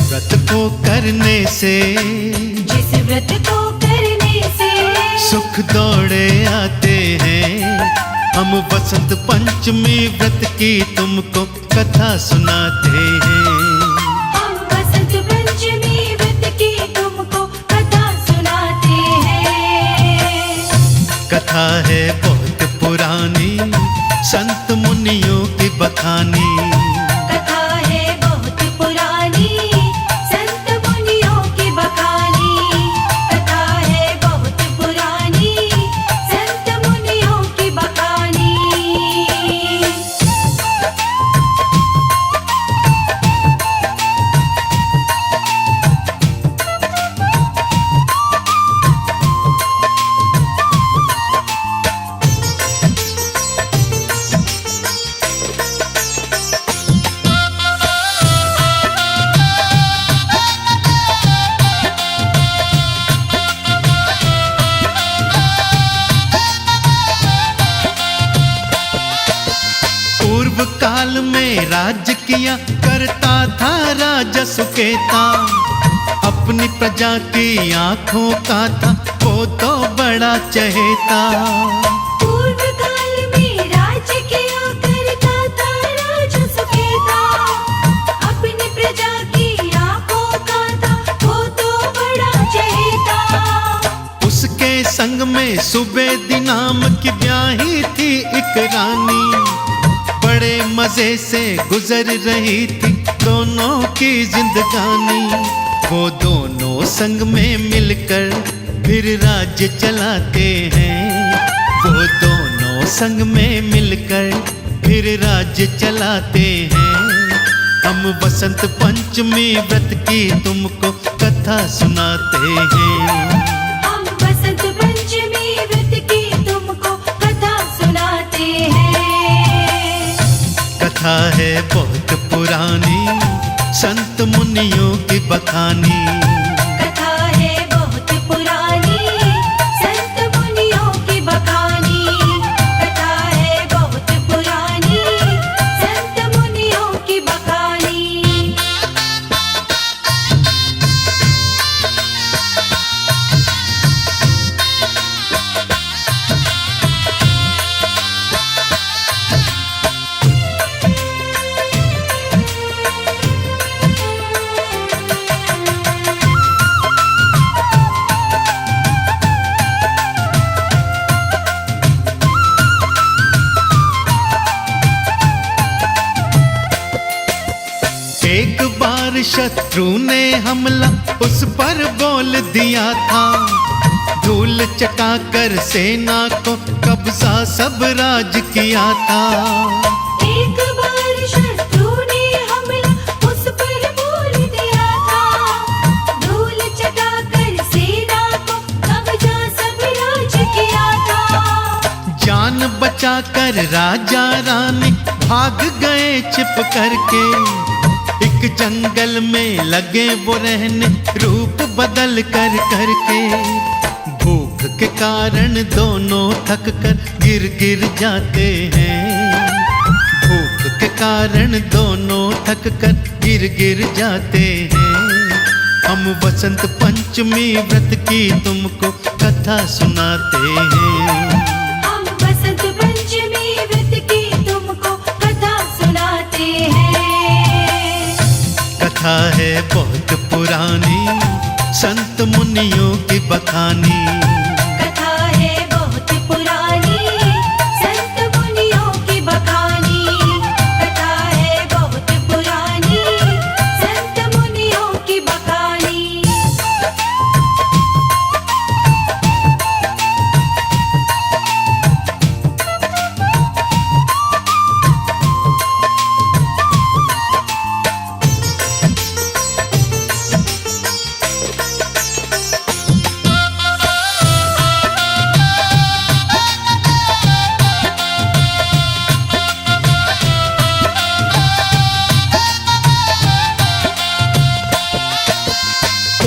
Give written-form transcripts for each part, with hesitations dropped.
व्रत को करने से, जिस व्रत को करने से सुख दौड़े आते हैं। हम वसंत पंचमी व्रत की तुमको कथा सुनाते हैं। हम वसंत पंचमी व्रत की तुमको कथा सुनाते हैं। कथा है बहुत पुरानी, संत मुनियों की बखानी। कथा है बहुत पुरानी, संत मुनियों की बखानी। कथा है बहुत पुरानी, संत मुनियों की बखानी। पूर्व काल में राज्य किया करता था राजा सुकेता। अपनी प्रजा की आंखों का था वो तो बड़ा चहेता। पूर्व काल में राज्य किया करता था राजा सुकेता। अपनी प्रजा की आंखों का था वो तो बड़ा चहेता। उसके संग में सुबेदी नाम की ब्याही थी एक रानी। बड़े मजे से गुजर रही थी दोनों की जिंदगानी। वो दोनों संग में मिलकर फिर राज्य चलाते हैं। वो दोनों संग में मिलकर फिर राज्य चलाते हैं। हम वसंत पंचमी व्रत की तुमको कथा सुनाते हैं। हम वसंत पंचमी व्रत की तुमको कथा सुनाते हैं। कथा है बहुत पुरानी, संत मुनियों की बखानी। कथा है बहुत पुरानी, संत मुनियों की बखानी। कथा है बहुत पुरानी, संत मुनियों की बखानी। एक बार शत्रु ने हमला उस पर बोल दिया था। धूल चटाकर सेना को कब्जा सब राज किया था। एक बार शत्रु ने हमला उस पर बोल दिया था। धूल चटाकर सेना को कब्जा सब राज किया था। जान बचाकर राजा रानी भाग गए छिप करके। एक जंगल में लगे वो रहने रूप बदल कर करके। भूख के कारण दोनों थक कर गिर गिर जाते हैं। भूख के कारण दोनों थक कर गिर गिर जाते हैं। हम वसंत पंचमी व्रत की तुमको कथा सुनाते हैं। हम वसंत पंचमी व्रत की तुमको कथा सुनाते हैं। कथा है बहुत पुरानी, संत मुनियों की बखानी। कथा है बहुत पुरानी, संत मुनियों की बखानी। कथा है बहुत पुरानी, संत मुनियों की बखानी।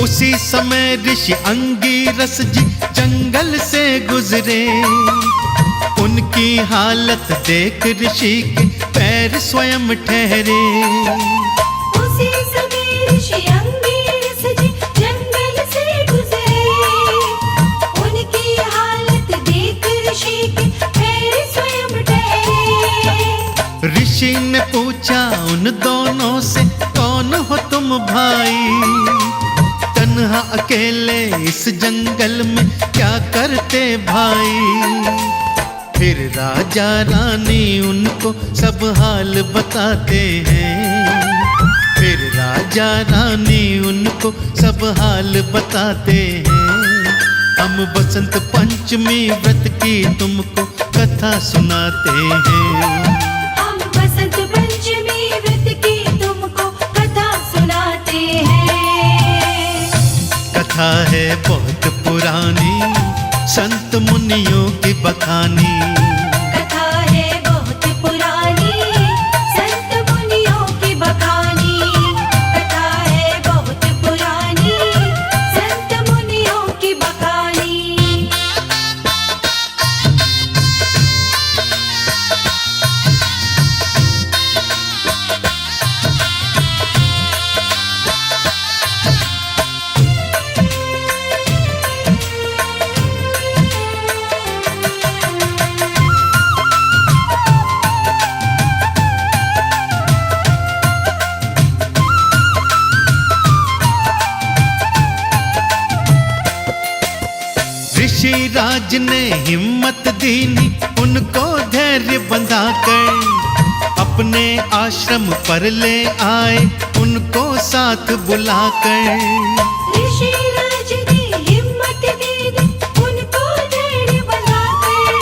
उसी समय ऋषि अंगीरस जी जंगल से गुजरे। उनकी हालत देख ऋषि के पैर स्वयं ठहरे। उसी समय ऋषि भाई, तन्हा अकेले इस जंगल में क्या करते भाई। फिर राजा रानी उनको सब हाल बताते हैं, फिर राजा रानी उनको सब हाल बताते हैं। हम बसंत पंचमी व्रत की तुमको कथा सुनाते हैं। हम बसंत पंचमी व्रत की तुमको कथा सुनाते हैं। कथा है बहुत पुरानी, संत मुनियों की बखानी। कथा है बहुत पुरानी, संत मुनियों की बखानी। कथा है बहुत पुरानी, संत मुनियों की बखानी। ऋषिराज ने हिम्मत दीनी उनको धैर्य बंधाकर, अपने आश्रम पर ले आए उनको साथ बुलाकर। ऋषिराज ने हिम्मत दे दी उनको धैर्य बंधाकर,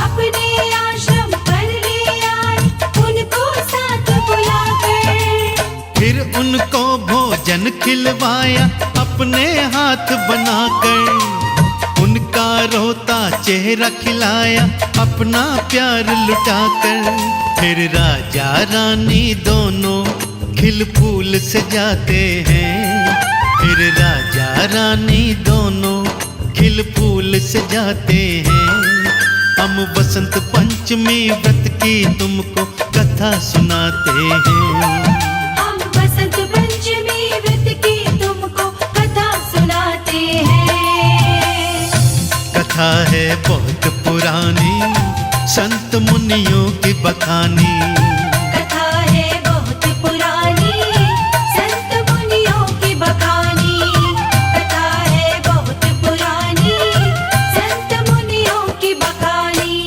अपने आश्रम पर ले आए उनको साथ बुलाकर। फिर उनको भोजन खिलवाया अपने हाथ बनाकर, उनका रोता चेहरा खिलाया अपना प्यार लुटाकर। फिर राजा रानी दोनों खिल फूल से जाते हैं, फिर राजा रानी दोनों खिल फूल से जाते हैं। हम बसंत पंचमी व्रत की तुमको कथा सुनाते हैं। हम बसंत पंचमी व्रत की तुमको कथा सुनाते हैं। कथा है बहुत पुरानी, संत मुनियों की बखानी। कथा है बहुत पुरानी, संत मुनियों की बखानी। कथा है बहुत पुरानी, संत मुनियों की बखानी।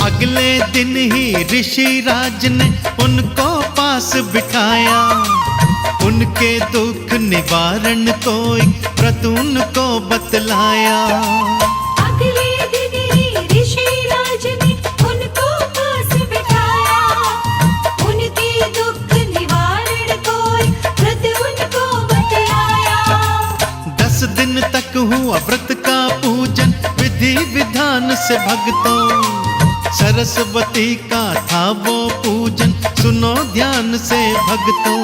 अगले दिन ही ऋषिराज ने उनको पास बिठाया, उनके दुख निवारण को एक व्रत उनको बतलाया। अगले दिन ही ऋषिराज ने उनको पास बिठाया, उनके दुख निवारण को व्रत उनको बतलाया। 10 दिन तक हुआ व्रत का पूजन विधि विधान से भक्तों, सरस्वती का था वो पूजन सुनो ध्यान से भक्तों।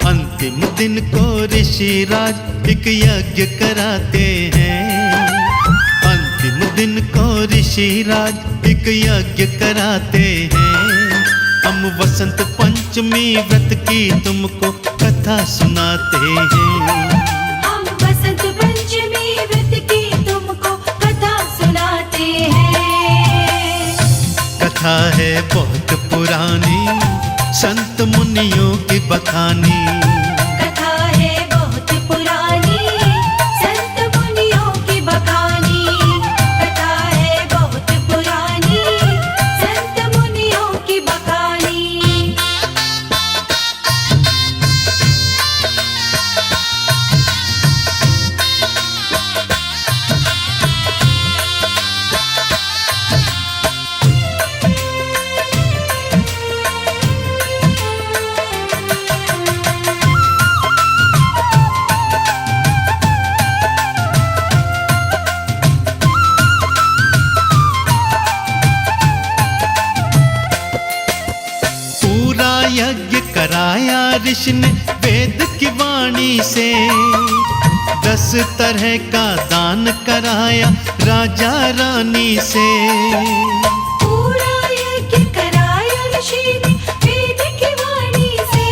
अंतिम दिन को ऋषिराज एक यज्ञ कराते हैं, अंतिम दिन को ऋषिराज एक यज्ञ कराते हैं। हम वसंत पंचमी व्रत की तुमको कथा सुनाते हैं। हम बसंत पंचमी व्रत की तुमको कथा सुनाते हैं। कथा है बहुत पुरानी, संत मुनियों की बखानी। कथा है बहुत पुरानी, संत मुनियों की बखानी। कथा है बहुत पुरानी, संत मुनियों की बखानी। यज्ञ कराया ऋषि ने वेद की वाणी रानी से। 10 तरह का दान कराया राजा रानी से। पूरा यज्ञ कराया ऋषि ने वेद की वाणी से।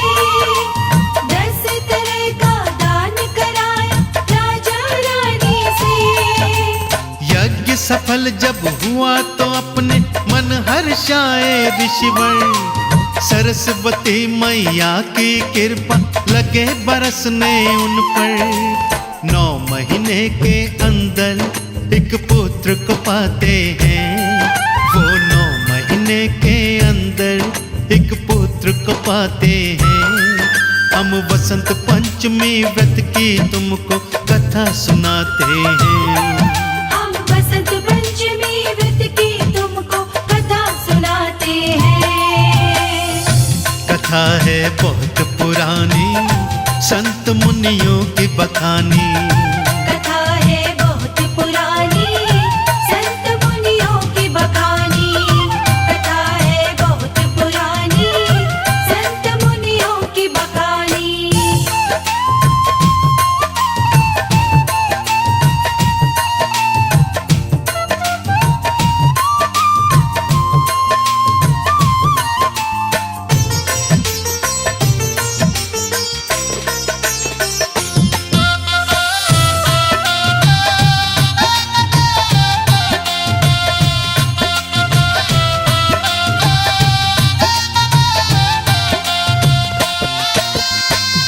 10 तरह का दान कराया राजा रानी से। यज्ञ सफल जब हुआ तो अपने मन हर्षाए ऋषिवर। सरस्वती मैया की कृपा लगे बरसने उन पर। 9 महीने के अंदर एक पुत्र को पाते हैं। वो 9 महीने के अंदर एक पुत्र को पाते हैं। हम वसंत पंचमी व्रत की तुमको कथा सुनाते हैं। हम बसंत पंचमी व्रत की तुमको कथा सुनाते हैं। कथा है बहुत पुरानी, संत मुनियों की बखानी। कथा है बहुत पुरानी, संत मुनियों की बखानी। कथा है बहुत पुरानी, संत मुनियों की बखानी।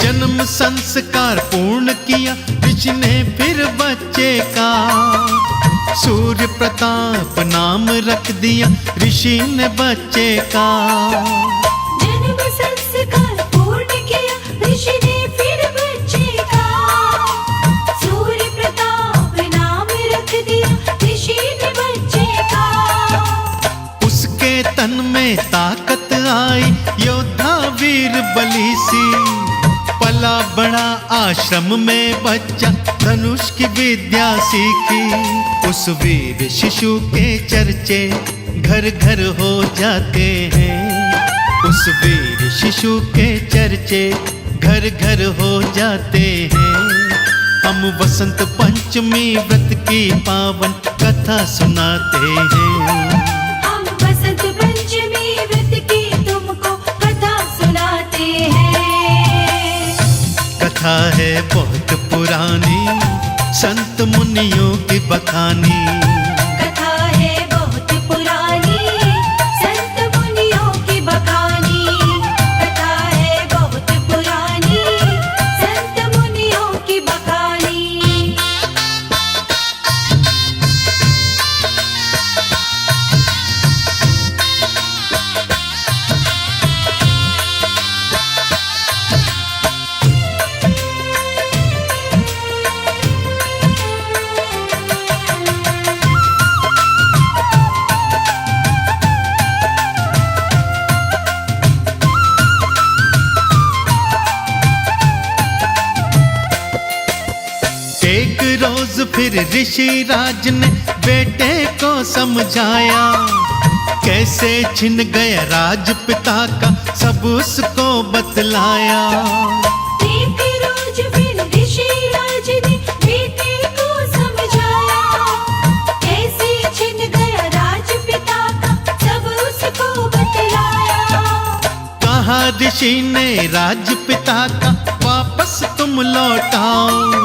जन्म संस्कार पूर्ण किया ऋषि ने फिर बच्चे का। सूर्य प्रताप नाम रख दिया ऋषि ने बच्चे का। जन्म संस्कार पूर्ण किया ऋषि ने फिर बच्चे का। सूर्य प्रताप नाम रख दिया ऋषि ने बच्चे का। उसके तन में ताकत आई योद्धा वीर बली सी। पला बड़ा आश्रम में बच्चा धनुष की विद्या सीखी। उस वीर शिशु के चर्चे घर घर हो जाते हैं। उस वीर शिशु के चर्चे घर घर हो जाते हैं। हम वसंत पंचमी व्रत की पावन कथा सुनाते हैं। हम बसंत पंचमी व्रत की तुमको कथा सुनाते हैं। कथा है बहुत पुरानी, संत मुनियों की बखानी। कथा है बहुत पुरानी, संत मुनियों की बखानी। कथा है बहुत पुरानी, संत मुनियों की बखानी। एक रोज फिर ऋषि राज ने बेटे को समझाया। कैसे छिन गया राज पिता का सब उसको बतलाया। एक रोज फिर ऋषि राज ने बेटे को समझाया। कैसे छिन गया राज पिता का सब उसको बतलाया। कहा ऋषि ने राज पिता का वापस तुम लौटाओ।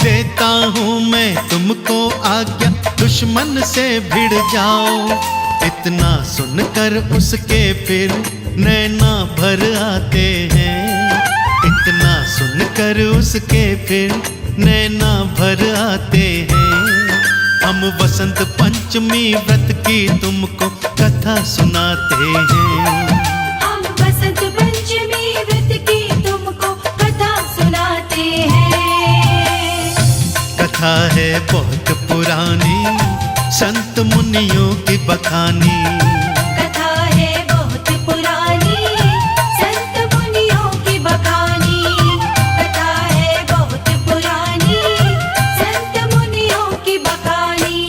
देता हूँ मैं तुमको आज्ञा दुश्मन से भिड़ जाओ। इतना सुनकर उसके फिर नैना भर आते हैं। इतना सुनकर उसके फिर नैना भर आते हैं। हम वसंत पंचमी व्रत की तुमको कथा सुनाते हैं। हम बसंत पंचमी व्रत की तुमको कथा सुनाते हैं। कथा है बहुत पुरानी, संत मुनियों की बखानी। कथा है बहुत पुरानी, संत मुनियों की बखानी। कथा है बहुत पुरानी, संत मुनियों की बखानी।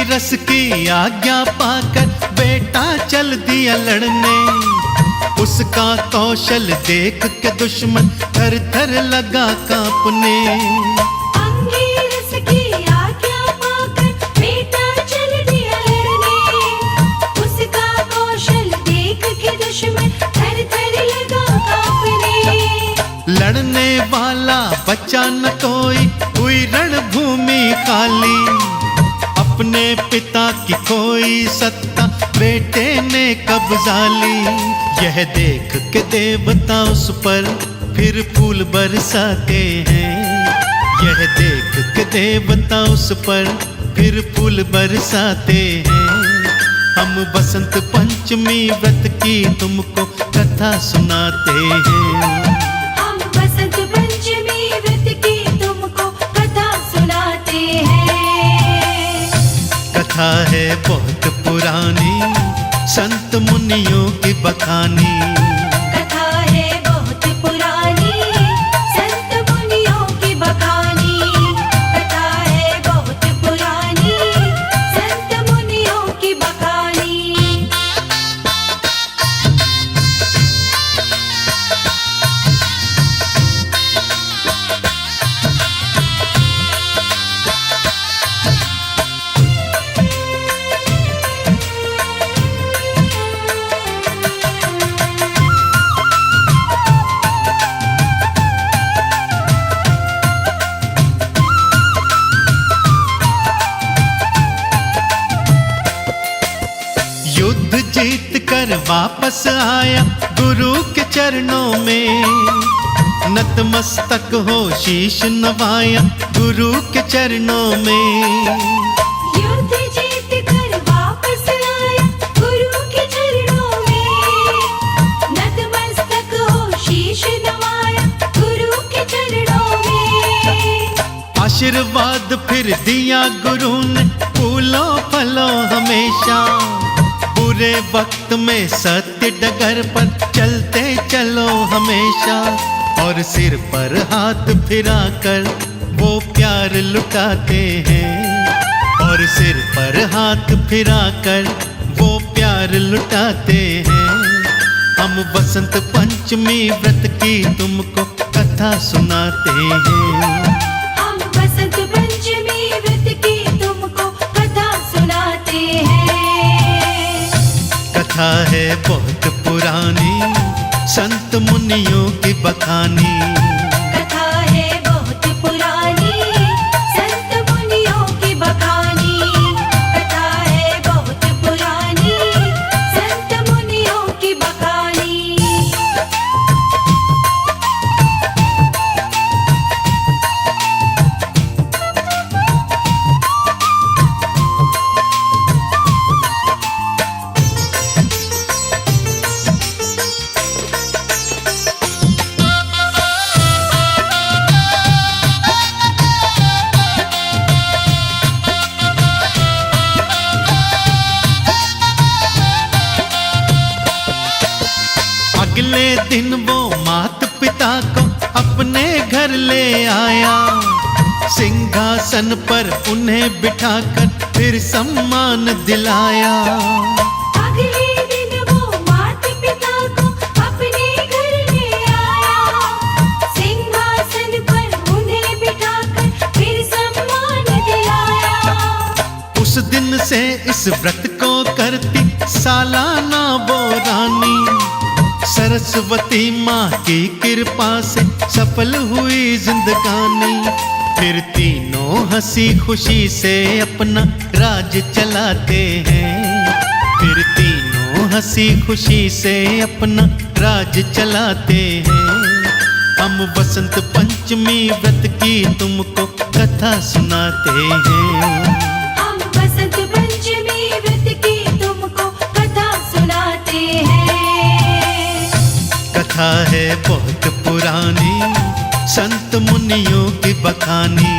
अंगीरस की आज्ञा पाकर बेटा चल दिया लड़ने। उसका कौशल देख के दुश्मन थर थर लगा कांपने। अंगीरस की आज्ञा पाकर बेटा चल दिया लड़ने। उसका कौशल देख के दुश्मन थर थर लगा कांपने। लड़ने वाला बचा न कोई, हुई रणभूमि खाली। अपने पिता की कोई सत्ता बेटे ने कब्जा ली। यह देख के देवता उस पर फिर फूल बरसाते हैं। यह देख के देवता उस पर फिर फूल बरसाते हैं। हम बसंत पंचमी व्रत की तुमको कथा सुनाते हैं। हम बसंत पंचमी व्रत की तुमको कथा सुनाते हैं। कथा है बहुत पुरानी, संत मुनियों की बखानी। कथा है बहुत पुरानी, संत मुनियों की बखानी। कथा है बहुत पुरानी, संत मुनियों की बखानी। युद्ध जीत कर वापस आया गुरु के चरणों में। नतमस्तक हो शीश नवाया गुरु के चरणों में। युद्ध जीत कर वापस आया गुरु के चरणों में। नतमस्तक हो शीश नवाया गुरु के चरणों में। आशीर्वाद फिर दिया गुरु ने फूलों फलों हमेशा। बुरे वक्त में सत्य डगर पर चलते चलो हमेशा। और सिर पर हाथ फिराकर वो प्यार लुटाते हैं। और सिर पर हाथ फिराकर वो प्यार लुटाते हैं। हम बसंत पंचमी व्रत की तुमको कथा सुनाते हैं। हम बसंत पंचमी व्रत की तुमको कथा सुनाते हैं। कथा है बहुत पुरानी, संत मुनियों की बखानी। कथा है बहुत पुरानी, संत मुनियों की बखानी। कथा है बहुत पुरानी, संत मुनियों की बखानी। अगले दिन वो मात पिता को अपने घर ले आया। सिंहासन पर उन्हें बिठाकर फिर सम्मान दिलाया। अगले दिन वो माता पिता को अपने घर ले आया। सिंहासन पर उन्हें बिठाकर फिर सम्मान दिलाया। उस दिन से इस व्रत को करती सालाना वो रानी। सरस्वती माँ की कृपा से सफल हुई जिंदगानी। फिर तीनों हंसी खुशी से अपना राज चलाते हैं। फिर तीनों हंसी खुशी से अपना राज चलाते हैं। हम बसंत पंचमी व्रत की तुमको कथा सुनाते हैं। हम बसंत पंचमी व्रत की तुमको कथा सुनाते हैं। कथा है बहुत पुरानी, संत मुनियों की बखानी।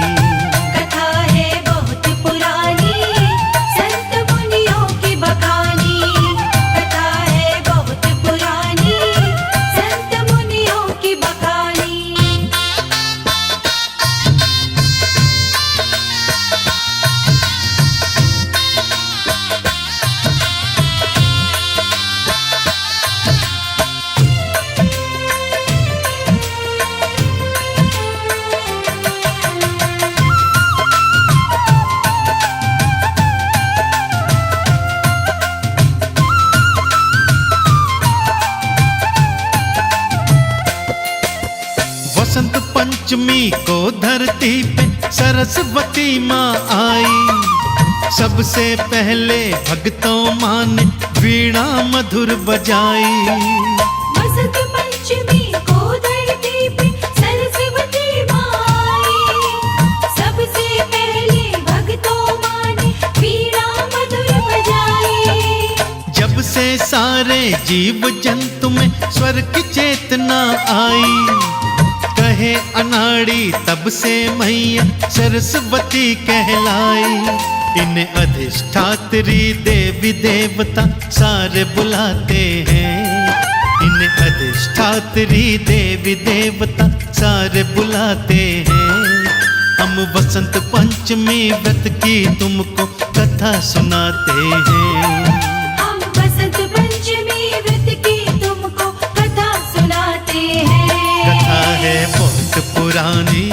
कथा है बहुत पुरानी, संत मुनियों की बखानी। कथा है बहुत पुरानी, संत मुनियों की बखानी। पंचमी को धरती पे सरस्वती माँ आई। सबसे पहले भक्तों माँ ने वीणा मधुर बजाई। बसंत पंचमी को धरती पे सरस्वती माँ आई। सबसे पहले भक्तों माँ ने वीणा मधुर बजाई। जब से सारे जीव जंतु में स्वर की चेतना आई, कहे अनाड़ी तब से मैया सरस्वती कहलाई। इन्हें अधिष्ठात्री देवी देवता सारे बुलाते हैं। इन्हें अधिष्ठात्री देवी देवता सारे बुलाते हैं। हम बसंत पंचमी व्रत की तुमको कथा सुनाते हैं। हम बसंत पंचमी व्रत की तुमको कथा सुनाते हैं। कथा है बहुत पुरानी,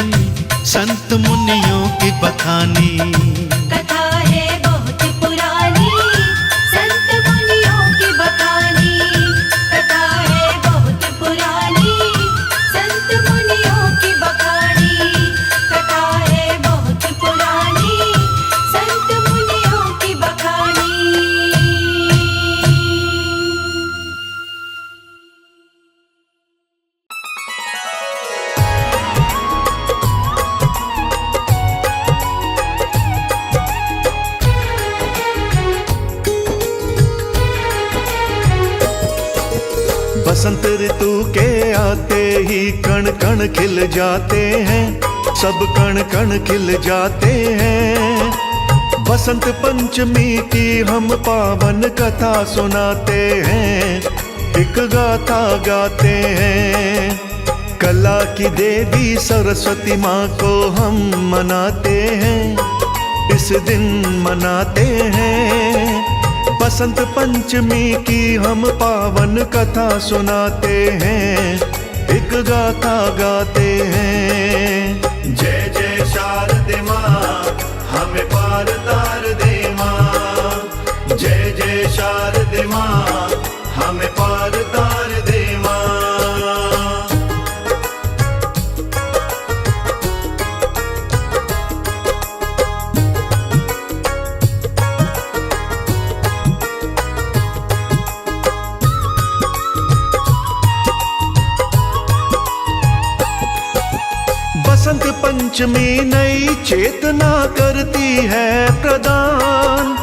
संत मुनियों की बखानी। कथा है बहुत पुरानी, संत मुनियों की बखानी। कथा है बहुत पुरानी, संत मुनियों की बखानी। कथा है बहुत पुरानी, संत मुनियों की बखानी। बसंत ऋतु के आते ही कण कण खिल जाते हैं, सब कण कण खिल जाते हैं। बसंत पंचमी की हम पावन कथा सुनाते हैं, एक गाथा गाते हैं। कला की देवी सरस्वती माँ को हम मनाते हैं, इस दिन मनाते हैं। बसंत पंचमी की हम पावन कथा सुनाते हैं, एक गाथा गाते हैं। जय जय शारदे माँ, हमें पार तार दे माँ। जय जय शारदे माँ, हमें पार तार दे माँ। बसंत पंचमी नई चेतना करती है प्रदान।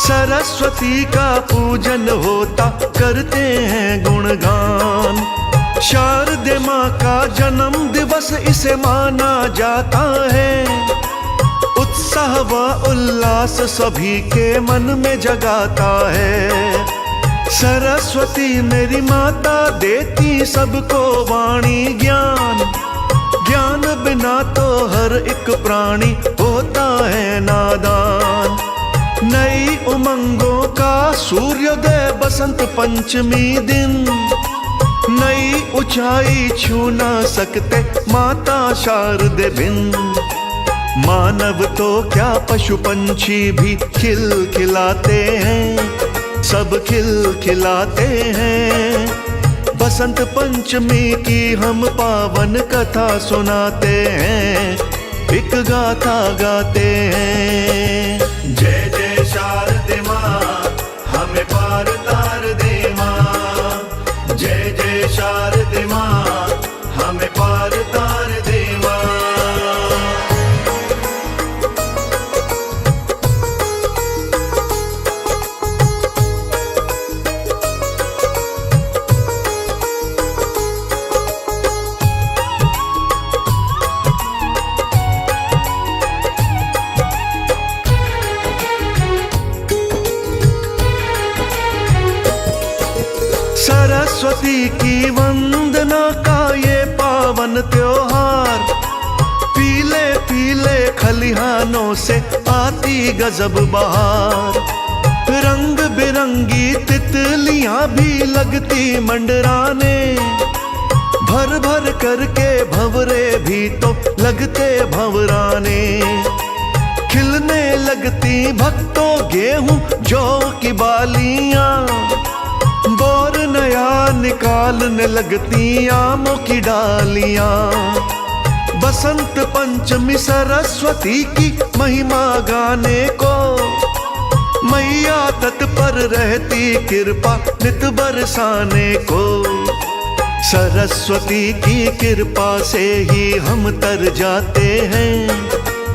सरस्वती का पूजन होता, करते हैं गुणगान। शारदे माँ का जन्म दिवस इसे माना जाता है। उत्साह व उल्लास सभी के मन में जगाता है। सरस्वती मेरी माता देती सबको वाणी ज्ञान। ज्ञान बिना तो हर एक प्राणी होता है नादान। नई उमंगों का सूर्योदय बसंत पंचमी दिन। नई ऊंचाई छू ना सकते माता शारदे बिन। मानव तो क्या पशु पंछी भी खिल खिलाते हैं, सब खिल खिलाते हैं। बसंत पंचमी की हम पावन कथा सुनाते हैं, एक गाथा गाते हैं। जय जय शारदे माँ, हमें पार तार दे माँ। जय जय शारदे माँ, हमें पार तार दे माँ। सरस्वती की वंदना का ये पावन त्योहार। पीले पीले खलिहानों से आती गजब बहार। रंग बिरंगी तितलियां भी लगती मंडराने। भर भर करके भंवरे भी तो लगते भंवराने। खिलने लगती भक्तों गेहूं जौ की बालियां। बोर नया निकालने लगती आमों की डालियां। बसंत पंचमी सरस्वती की महिमा गाने को, मैया तट पर रहती कृपा नित बरसाने को। सरस्वती की कृपा से ही हम तर जाते हैं,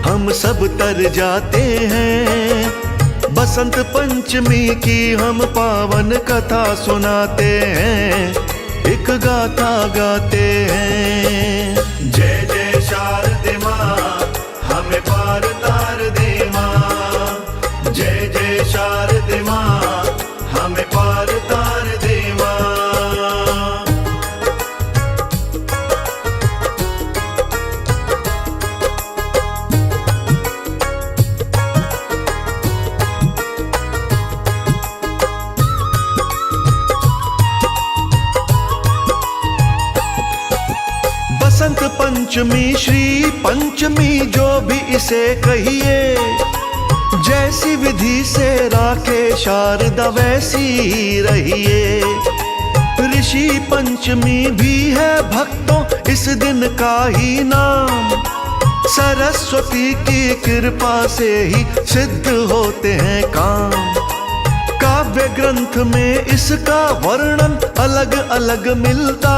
हम सब तर जाते हैं। बसंत पंचमी की हम पावन कथा सुनाते हैं, एक गाथा गाते हैं। जय जय शारदे माँ, हमें पार तार दे माँ। जय जय शारदे माँ, हमें पार तार दे माँ। बसंत पंचमी श्री पंचमी जो भी इसे कहिए, जैसी विधि से राखे शारदा वैसी ही रहिए। ऋषि पंचमी भी है भक्तों इस दिन का ही नाम, सरस्वती की कृपा से ही सिद्ध होते हैं काम। काव्य ग्रंथ में इसका वर्णन अलग अलग मिलता,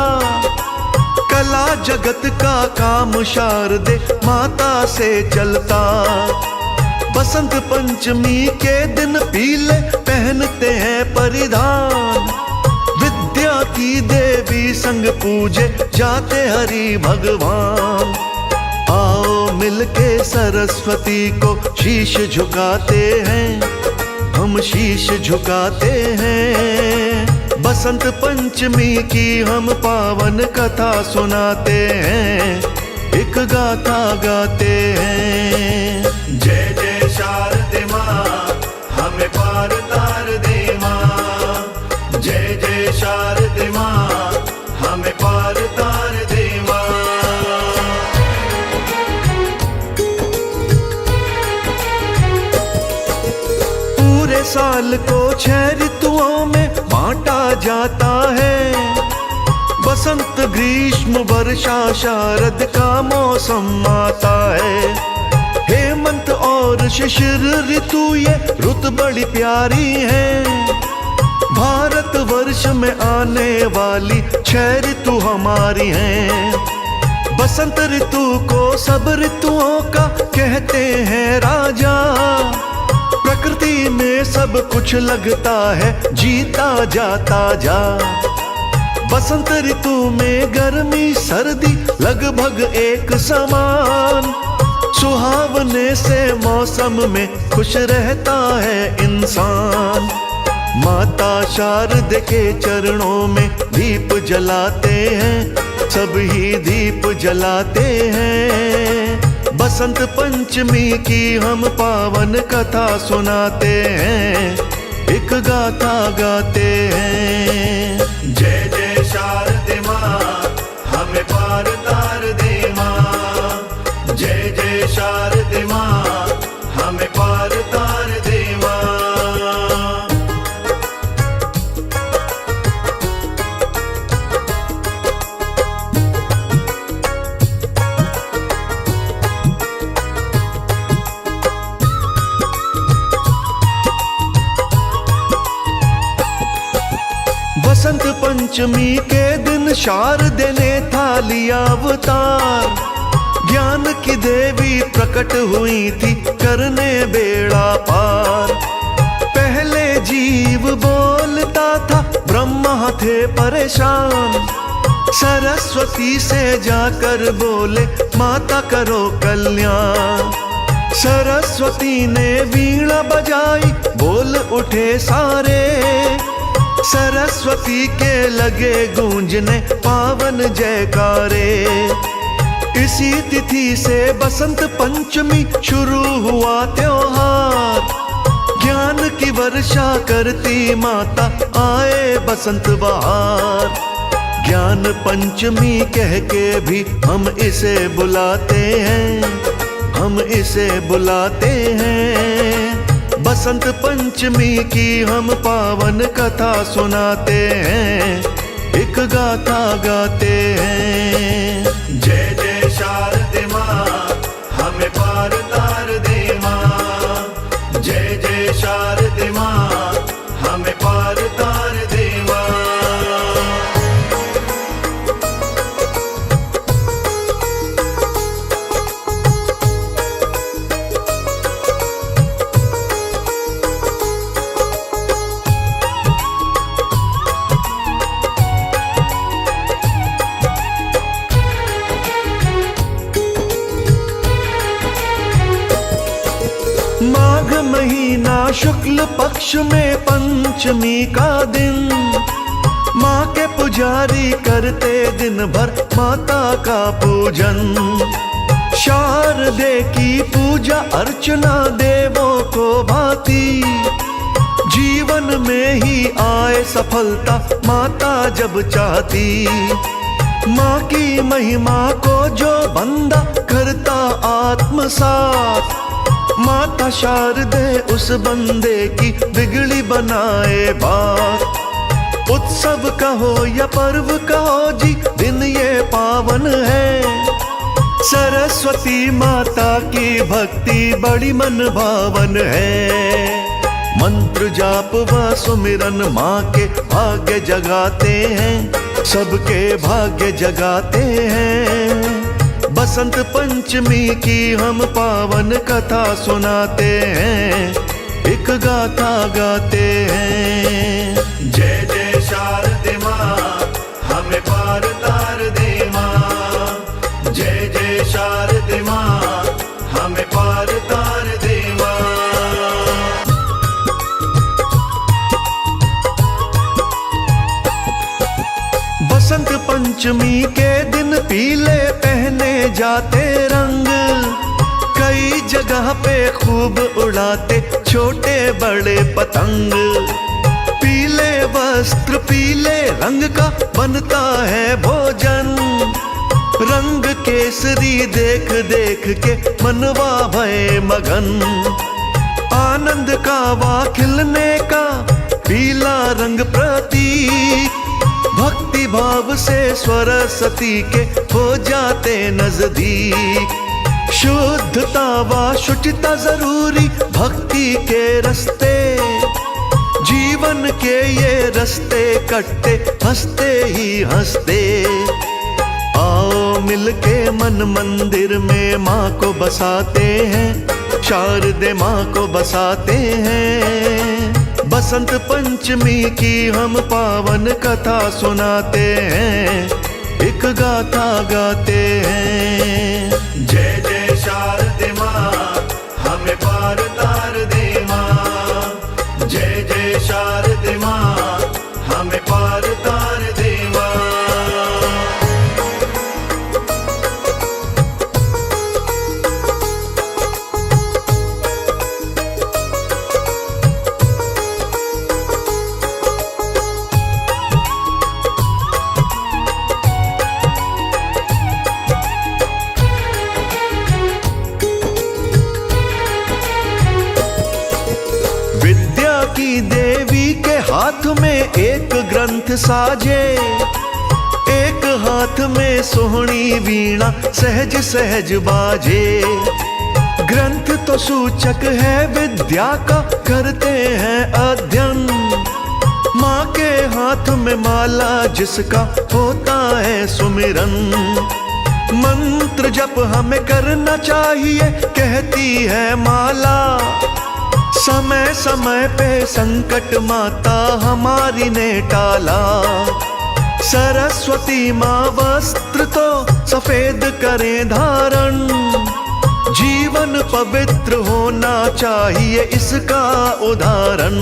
कला जगत का काम शारदे माता से चलता। बसंत पंचमी के दिन पीले पहनते हैं परिधान, विद्या की देवी संग पूजे जाते हरि भगवान। आओ मिलके सरस्वती को शीश झुकाते हैं, हम शीश झुकाते हैं। बसंत पंचमी की हम पावन कथा सुनाते हैं, एक गाथा गाते हैं। जय जय शारदे माँ, हमें पार तार दे माँ। जय जय शारदे माँ, हमें पार तार दे माँ। पूरे साल को 6 ऋतुओं में बांटा जाता है, बसंत ग्रीष्म वर्षा शारद का मौसम आता है। हेमंत और शिशिर ऋतु ये रुत बड़ी प्यारी है, भारत वर्ष में आने वाली 6 ऋतु हमारी हैं। बसंत ऋतु को सब ऋतुओं का कहते हैं राजा, प्रकृति में सब कुछ लगता है जीता जाता जा। बसंत ऋतु में गर्मी सर्दी लगभग एक समान, सुहावने से मौसम में खुश रहता है इंसान। माता शारदे के चरणों में दीप जलाते हैं, सब ही दीप जलाते हैं। बसंत पंचमी की हम पावन कथा सुनाते हैं, एक गाथा गाते हैं। जय जय शारदे माँ, हमें पार तार दे माँ। जय जय शारदे माँ, हमें पार तार दे माँ। बसंत पंचमी के दिन शारदे ने था लिया अवतार, ज्ञान की देवी प्रकट हुई थी करने बेड़ा पार। पहले जीव बोलता था ब्रह्मा थे परेशान, सरस्वती से जाकर बोले माता करो कल्याण। सरस्वती ने वीणा बजाई बोल उठे सारे, सरस्वती के लगे गूंजने पावन जयकारे। इसी तिथि से बसंत पंचमी शुरू हुआ त्योहार, ज्ञान की वर्षा करती माता आए बसंत बहार। ज्ञान पंचमी कह के भी हम इसे बुलाते हैं, हम इसे बुलाते हैं। बसंत पंचमी की हम पावन कथा सुनाते हैं, एक गाथा गाते हैं। जय जय शारदे शारदे माँ हमें पार तार दे माँ। जय जय शारदे माँ हमें पार तार दे माँ। माघ महीना शुक्ल पक्ष में पंचमी का दिन, माँ के पुजारी करते दिन भर माता का पूजन। शारदे की पूजा अर्चना देवों को भाती, जीवन में ही आए सफलता माता जब चाहती। माँ की महिमा को जो बंदा करता आत्मसात, माता शारदे उस बंदे की बिगड़ी बनाए बात। उत्सव कहो या पर्व कहो जी, दिन ये पावन है। सरस्वती माता की भक्ति बड़ी मन भावन है। मंत्र जाप व सुमिरन माँ के भाग्य जगाते हैं, सबके भाग्य जगाते हैं। बसंत पंचमी की हम पावन कथा सुनाते हैं, एक गाथा गाते हैं। जय जय शारदे माँ हमें पार तार दे माँ। जय जय शारदे माँ हमें पार तार दे माँ। बसंत पंचमी के दिन पीले पहने जाते रंग, कई जगह पे खूब उड़ाते छोटे बड़े पतंग। पीले वस्त्र पीले रंग का बनता है भोजन, रंग केसरी देख देख के मनवा भय मगन। आनंद का वा खिलने का पीला रंग प्रतीक, भक्ति भाव से सरस्वती के हो जाते नजदीक। शुद्धता व शुचिता जरूरी भक्ति के रास्ते, जीवन के ये रास्ते कटते हंसते ही हंसते। आओ मिलके मन मंदिर में माँ को बसाते हैं, शारदे माँ को बसाते हैं। बसंत पंचमी की हम पावन कथा सुनाते हैं, एक गाथा गाते हैं। जय जय शारदे माँ हमें पार तार दे माँ। जय जय शारदे माँ हमें पार तार दे माँ। की देवी के हाथ में एक ग्रंथ साजे, एक हाथ में सोहनी वीणा सहज सहज बाजे। ग्रंथ तो सूचक है विद्या का, करते हैं अध्ययन। माँ के हाथ में माला जिसका होता है सुमिरन। मंत्र जप हमें करना चाहिए कहती है माला, समय समय पे संकट माता हमारी ने टाला। सरस्वती माँ वस्त्र तो सफेद करें धारण, जीवन पवित्र होना चाहिए इसका उदाहरण।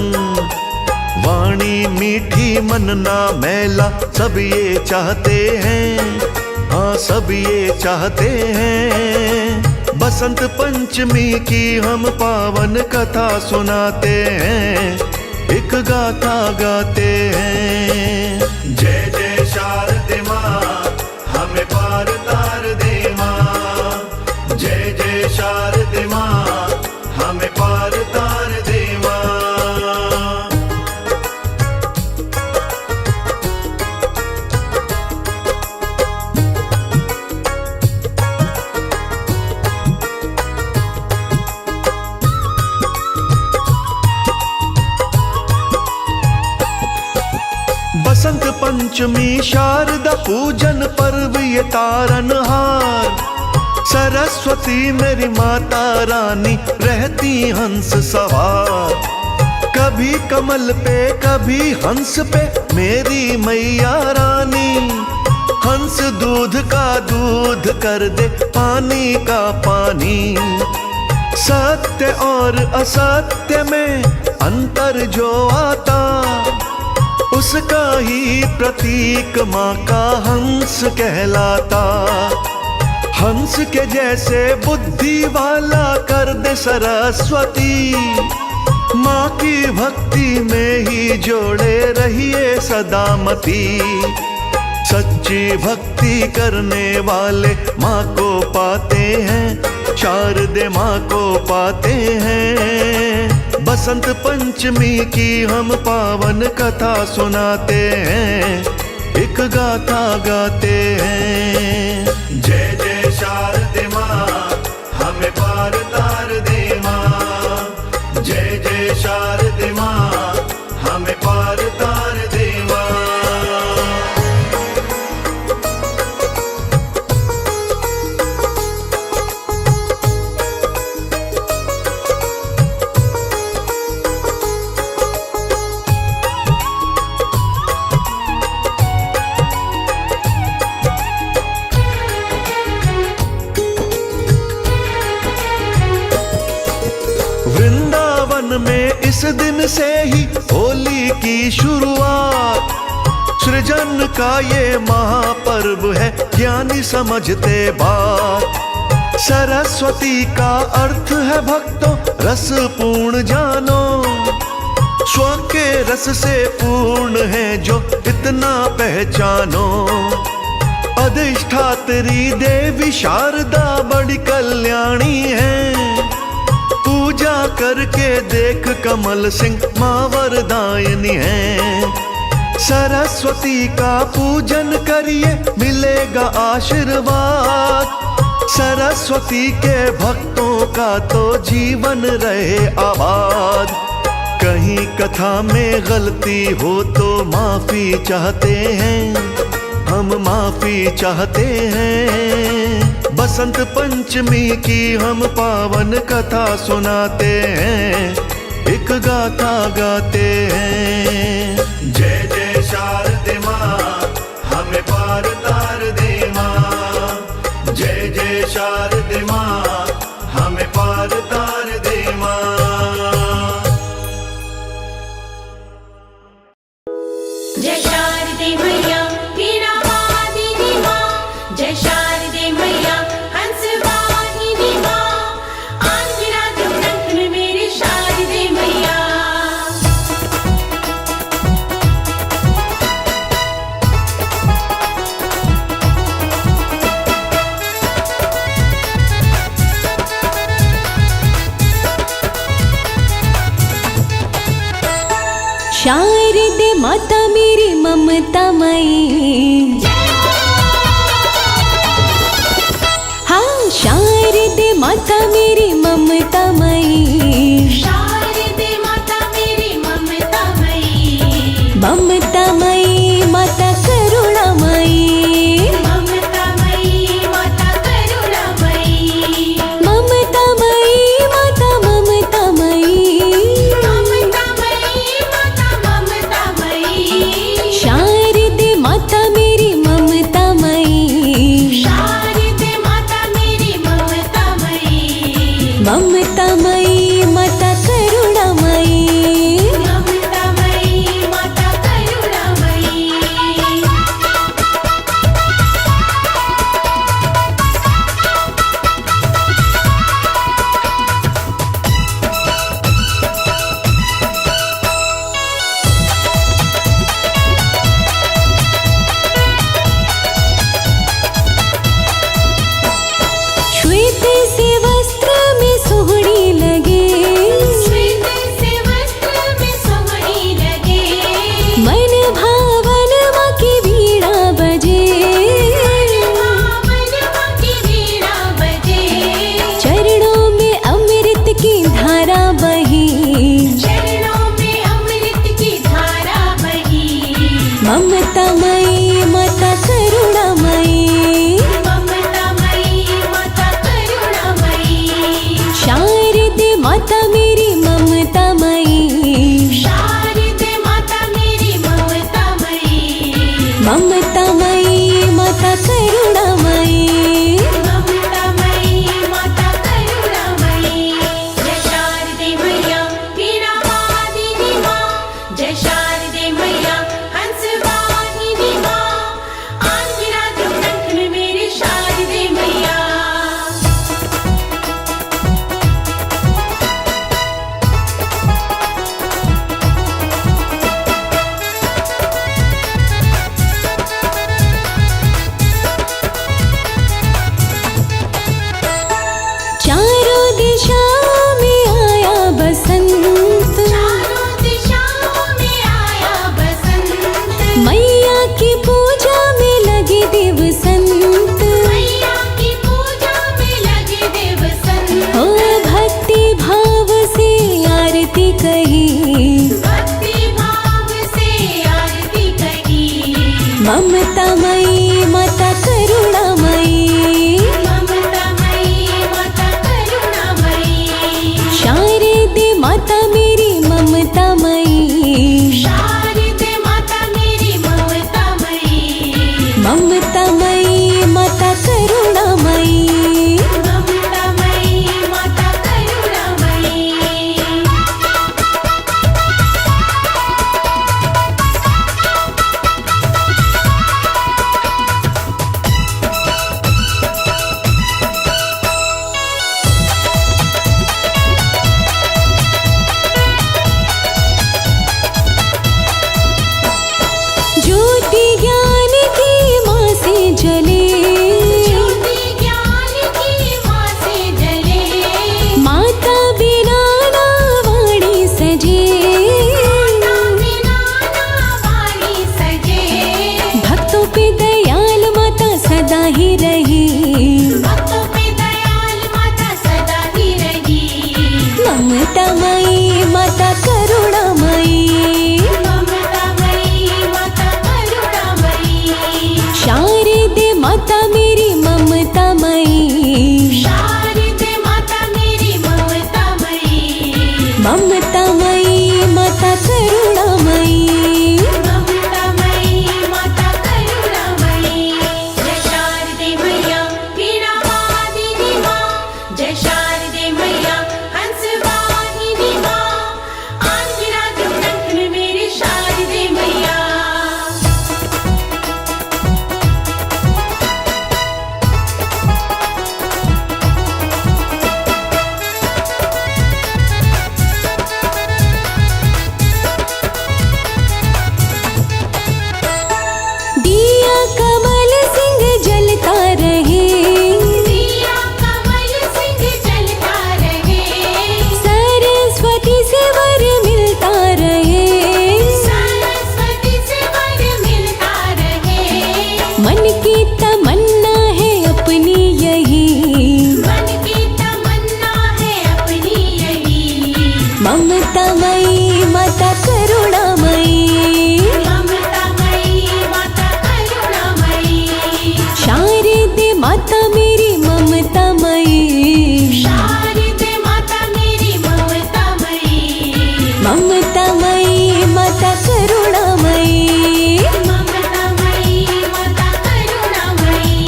वाणी मीठी मन ना मैला सब ये चाहते हैं, हाँ सब ये चाहते हैं। बसंत पंचमी की हम पावन कथा सुनाते हैं, एक गाथा गाते हैं। जय जय शारदे माँ हमें पार तार दे माँ। जय जय शारदे माँ हमें पार तार दे माँ। पंचमी शारदा पूजन पर्व ये तारनहार। सरस्वती मेरी माता रानी रहती हंस सवार। कभी कमल पे कभी हंस पे मेरी मैया रानी। हंस दूध का दूध कर दे पानी का पानी। सत्य और असत्य में अंतर जो आता, उसका ही प्रतीक माँ का हंस कहलाता। हंस के जैसे बुद्धि वाला कर दे सरस्वती। माँ की भक्ति में ही जोड़े रहिए सदामती। सच्ची भक्ति करने वाले माँ को पाते हैं, शारदे माँ को पाते हैं। बसंत पंचमी की हम पावन कथा सुनाते हैं, एक गाथा गाते हैं। जय जय शारदे माँ हमें पार तार दे माँ। जय जय शारदे माँ हमें पार तार दे माँ। वृंदावन में इस दिन से ही होली की शुरुआत। सृजन का ये महापर्व है, ज्ञानी समझते बात। सरस्वती का अर्थ है भक्तों रस पूर्ण जानो। स्व के रस से पूर्ण है जो इतना पहचानो। अधिष्ठात्री देवी शारदा बड़ी कल्याणी है। पूजा करके देख कमल सिंह माँ वरदायिनी है। सरस्वती का पूजन करिए मिलेगा आशीर्वाद। सरस्वती के भक्तों का तो जीवन रहे आबाद। कहीं कथा में गलती हो तो माफी चाहते हैं, हम माफी चाहते हैं। बसंत पंचमी की हम पावन कथा सुनाते हैं, एक गाथा गाते हैं। जय जय शारदे माँ हमें पार तार दे माँ। जय जय शारदे माँ हमें पार तार दे माँ। जय शारदे मैया वीणा वादिनी माँ। जय शारदे मैया हंस वाहिनी माँ। आंजना दुर्गंध में मेरी शारदे मैया। शारदे माता मेरी ममता मई। हाँ शारदे माता मेरी ममता मई। शारदे माता मेरी ममता मई। ममता मई माता करुणामयी। ममता मई माता करुणामयी। ममता मई माता ममता मई। ममता मई माता ममता मई। शारदे माता मेरी ममता मई। शारदे माता मेरी ममता मई। ममता मई माता करुणामयी। ममता मई माता करुणामयी। श्वेत से वस्त्र में सोहनी लगे। जय शारदे मैया हंस वाहिनी माँ, आंधी रात कंठ में मेरी शारदे मैया। दिया कमल सिंह जलता रहे, दिया कमल सिंह जलता रहे, सरस्वती से वर मिलता रहे, सरस्वती से वर मिलता रहे। मन की तमन्ना है अपनी यही, मन की तमन्ना है अपनी यही, ममतामयी माता करुणामयी, ममतामयी माता करुणामयी, शारदे माता मेरी ममतामयी, शारदे माता मेरी ममतामयी, ममतामयी माता करुणामयी, ममतामयी माता करुणामयी,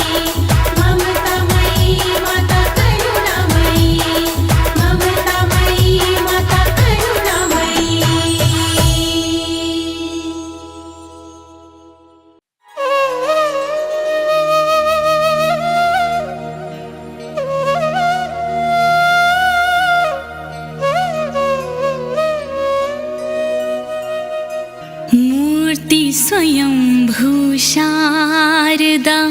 ममतामयी माता करुणामयी, ममतामयी माता करुणामयी। मूर्ति स्वयंभू शारदा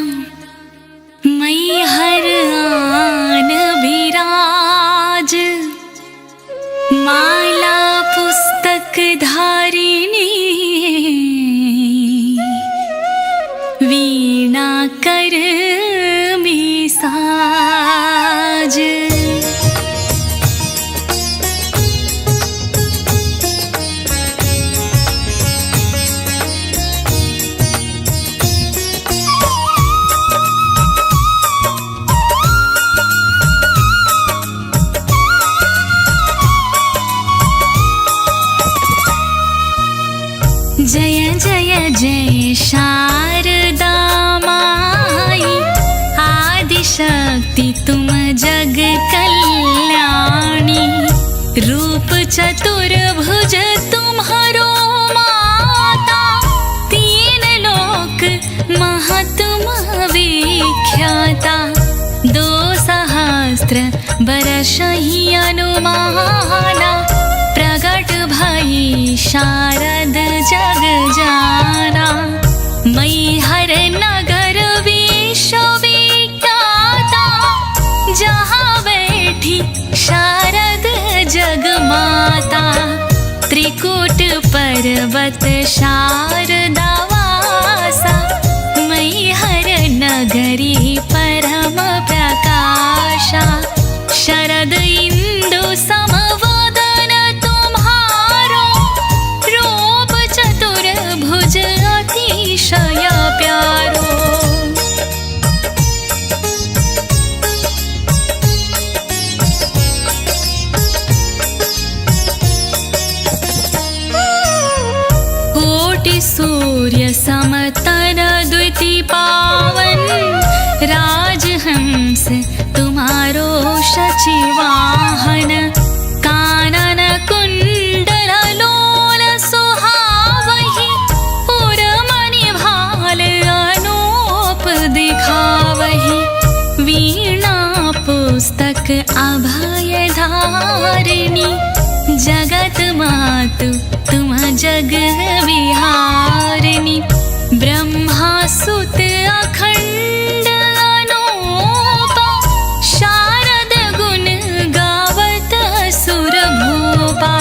मैहर आन विराज, माला पुस्तक धारिणी वीणा कर में साज। जय जय जय शारदा माई, आदिशक्ति तुम जग कल्याणी, रूप चतुर्भुज तुम्हारो माता, तीन लोक महात्मा विख्याता, 2 सहस्त्र बरस ही अनुमाना, प्रगट भई शारद जग जाना, मैहर नगर विश्वविख्याता, जहाँ बैठी शारद जग माता, त्रिकूट पर्वत शारदा वासा, मैहर नगरी परम प्रकाशा, शरद इंदु समवदन तुम्हारो, रूप चतुर्भुज अतिशय प्यारो। कोटि सूर्य समतन द्विति पावन, राजहंस तुम्हारो शचिवाहन, कानन कुंडल लोल सुहावहि, उर्मणि भाल अनूप दिखावहि, वीणा पुस्तक अभय धारिणी, जगत मातु तुम जग विहारिणी, ब्रह्मा सुत अखंड अनूपा, शारद गुण गावत सुर भूपा,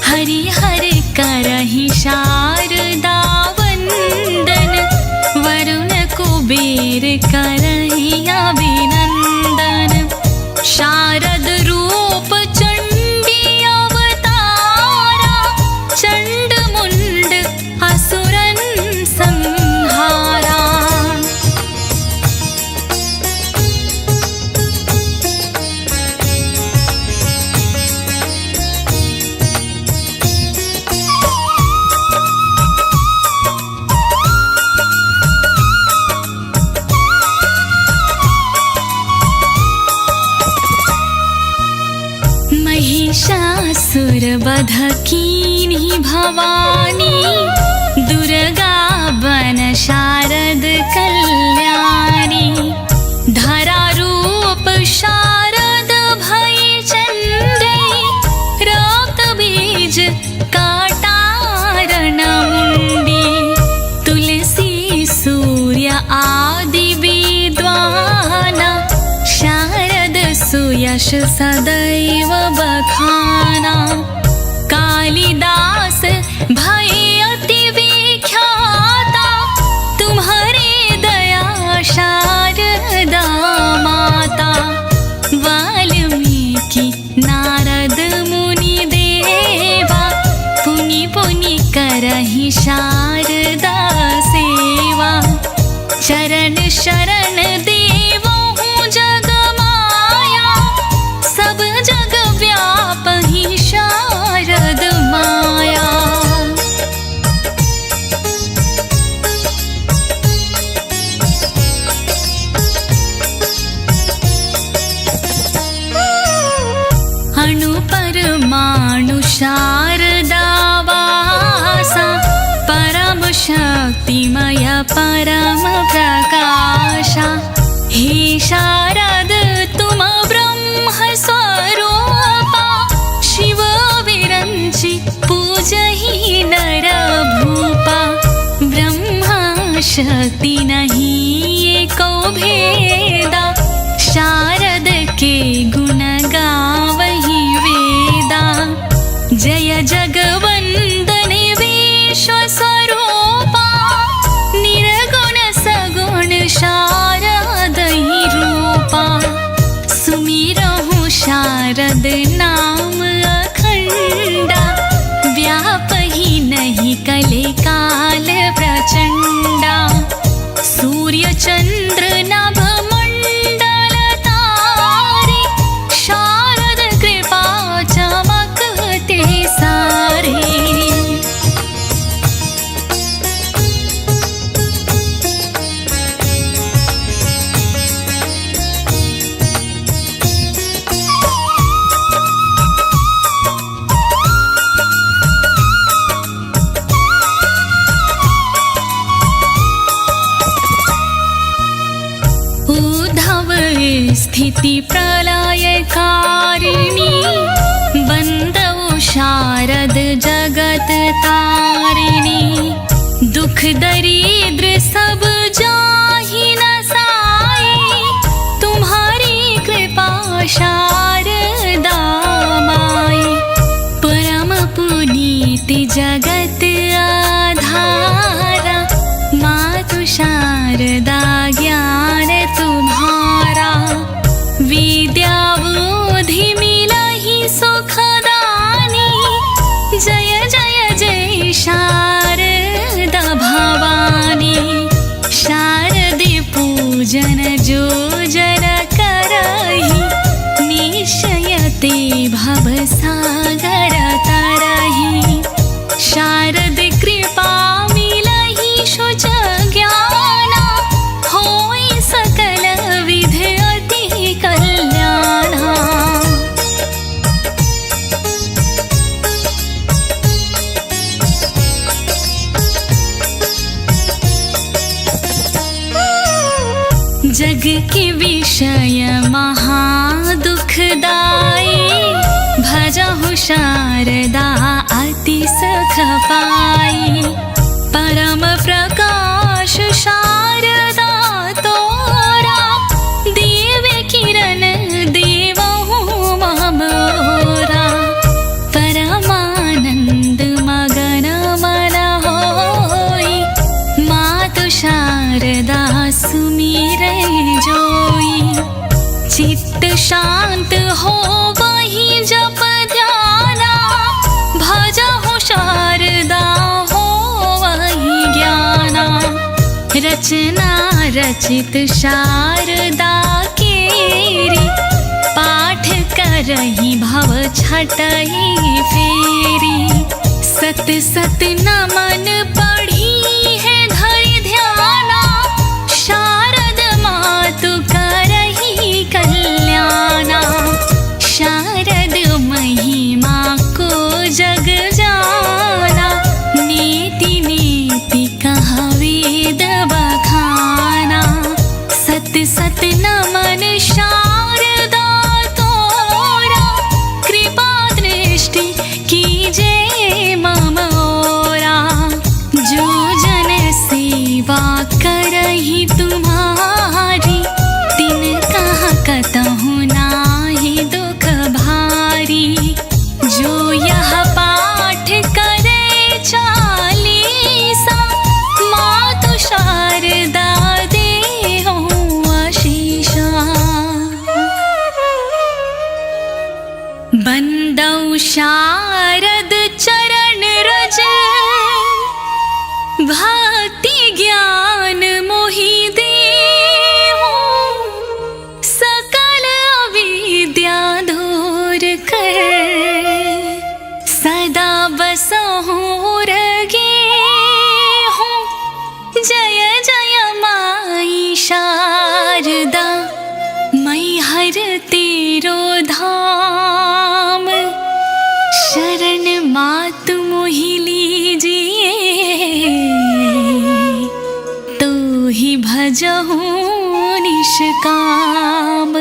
हरि हरि करहि शारदा वंदन, वरुण कुबेर करहि अभिनंदन, शारद रूप चंडी अवतारा, चंड मुंड असुरन संहारा। महिषासुरवध कीन्ही भवानी दुर्गा बन शारद कल्याणी धरा रूप शारद भई चंद्रे रक्त बीज काटारण मुंडी तुलसी सूर्य आदि विद्वाना शारद सुयश सदैव बखाना कालिदास भय अति विख्याता तुम्हारे दया शारदा माता वाल्मीकि नारद मुनि देवा पुनि पुनि करहि शारदा सेवा चरण शरण देवो जग माया सब जग व्यापहि शारद माया अणु परमाणु शारदा वासा परम शक्तिमय परम प्रकाशा हे शारद तुम ब्रह्म स्वरूपा शिव विरंचि पूजहि नर भूपा ब्रह्मा शक्ति नहीं एको भेदा शारद के गुण गावहि वेदा जय जगवंदन विश्व स्वरूपा निर्गुण सगुण शारदहि रूपा सुमिरहु शारद नाम अखंडा व्यापहि नहीं कले काल प्रचंडा सूर्य चंद्र नभ मंडल तारे शारद कृपा चमकते सारे उद्धव स्थिति प्रलयकारिणी बंदौ शारद जगत तारिणी दुख दरिद्र सब जाहि न साई तुम्हारी कृपा शारदा माई परम पुनीत जगत आधारा मातु शारदा ज्ञान तुम्हारा विद्या बुद्धि मिलहि सुखदानी जय जय जय शारदा भवानी शारद पूजन जो जन करहि निश्चयते भव सागर तरहि शारद कृपा मिलहि शुच ज्ञाना होई सकल विधि अति कल्याणा जग के विषय महा दुखदाई भजहु शारदा अति सुख पाई परम प्रकाश शारदा तोरा दिव्य किरण देवहु मोरा परमानंद मगन मन होई मातु शारदा सुमिरै जोई चित्त शांत हो वही जप ध्याना भजहु शारदा हो वही ज्ञाना रचना रचित शारदा केरी पाठ करहि भव छटई फेरी सत सत नमन पढ़ी है धरि ध्याना शारद मातु करहि कल्याणा शारद मही बंदौ शारद चरण रज भक्ति ज्ञान मोहि देहु सकल अविद्या दूर कर सदा बसहु रगे हूँ जय जय माई शारदा मैहर तेरो धाम शरण मातु मोहि लीजिए तो ही भजहु निष्काम।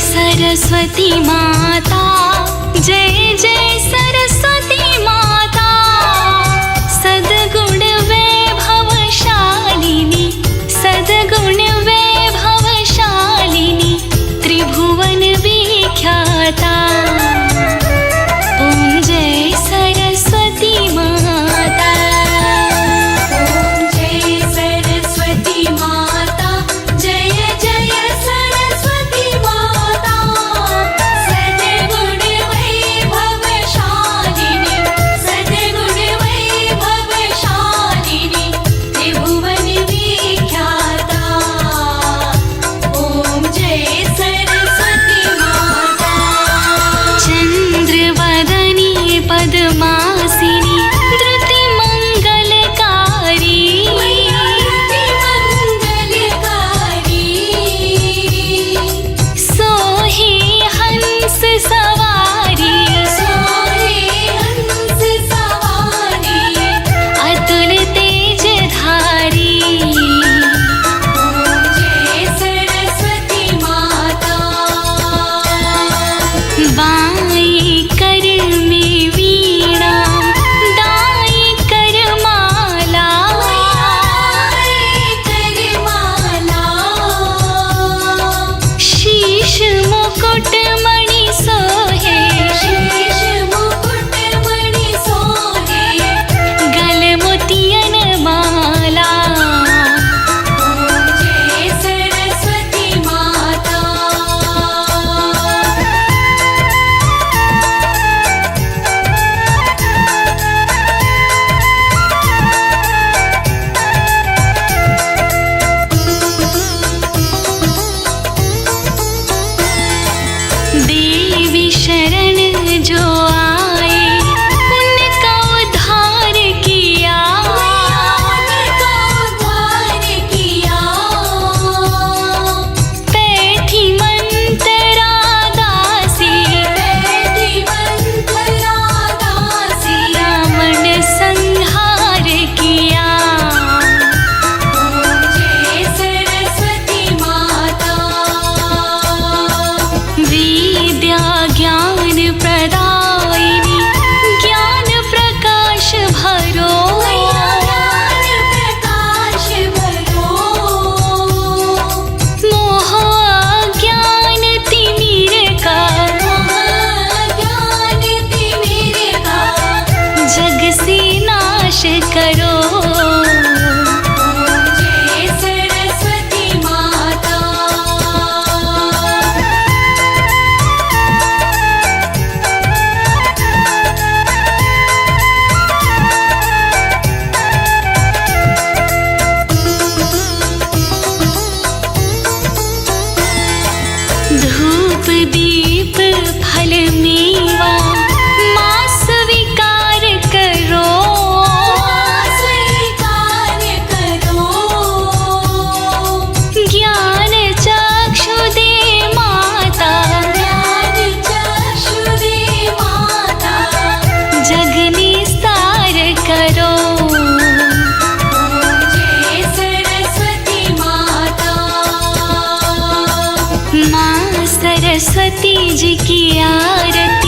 सरस्वती माता जय जय सरस्वती माता सद्गुण वैभवशालिनी सद्गुण वैभवशालिनी त्रिभुवन विख्याता ओम जय सरस्वती माता ओम जय सरस्वती माता जय जय सरस्वती माता सद्गुण वैभवशालिनी त्रिभुवन विख्याता ओम जय सरस्वती माता चंद्रवदनी पद्मासिनी धृति मंगलकारी सोहे हंस सवारी अतुल तेज धारी जय सरस्वती माता बाई कर में वीणा दाई कर माला शीश मुकुट मणि सोहे गल मोतियन माला जय सरस्वती माता देवी शरण जो आए उनका उद्धार किया बैठी मंत्रा दासी रावण संहार किया जय सरस्वती माता विद्या ज्ञान प्रदायिनी ज्ञान प्रकाश भरो मोह अज्ञान तिमिर का जग से नाश करो जय सरस्वती माता धूप दीप फल मेवा माँ स्वीकार करो ज्ञान चक्षु दे माता जग निस्तार करो जय सरस्वती माता माँ सरस्वती जी की आरती